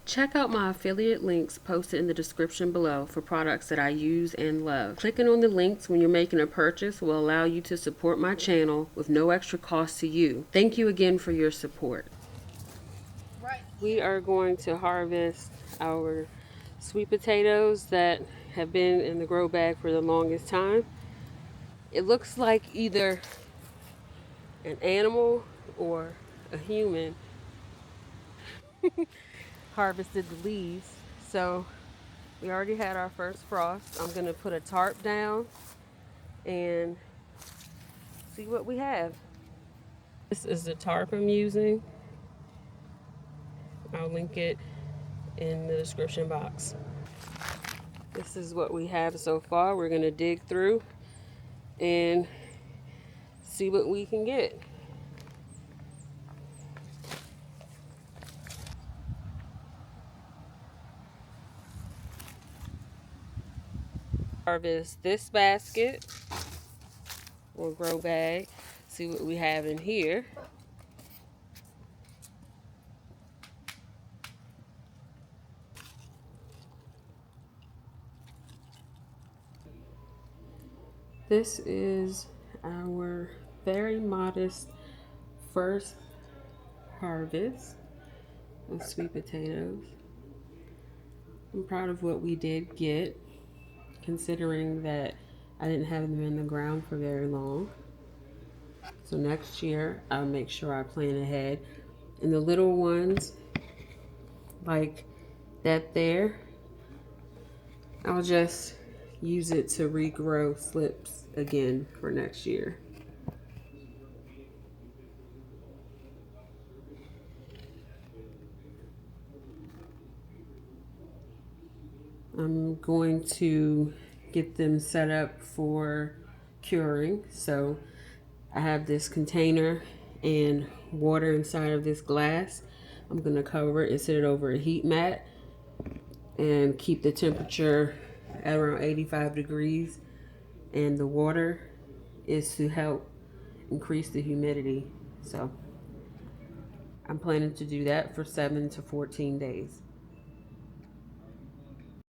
Check out my affiliate links posted in the description below for products that I use and love. Clicking on the links when you're making a purchase will allow you to support my channel with no extra cost to you. Thank you again for your support. We are going to harvest our sweet potatoes that have been in the grow bag for the longest time. It looks like either an animal or a human harvested the leaves. So we already had our first frost. I'm gonna put a tarp down and see what we have. This is the tarp I'm using. I'll link it in the description box. This is what we have so far. We're gonna dig through and see what we can get. Harvest this basket or grow bag. See what we have in here. This is our very modest first harvest of sweet potatoes. I'm proud of what we did get, considering that I didn't have them in the ground for very long. So next year, I'll make sure I plan ahead. And the little ones, like that there, I'll just use it to regrow slips again for next year. I'm going to get them set up for curing. So I have this container and water inside of this glass. I'm going to cover it and set it over a heat mat and keep the temperature at around 85 degrees. And the water is to help increase the humidity. So I'm planning to do that for 7 to 14 days.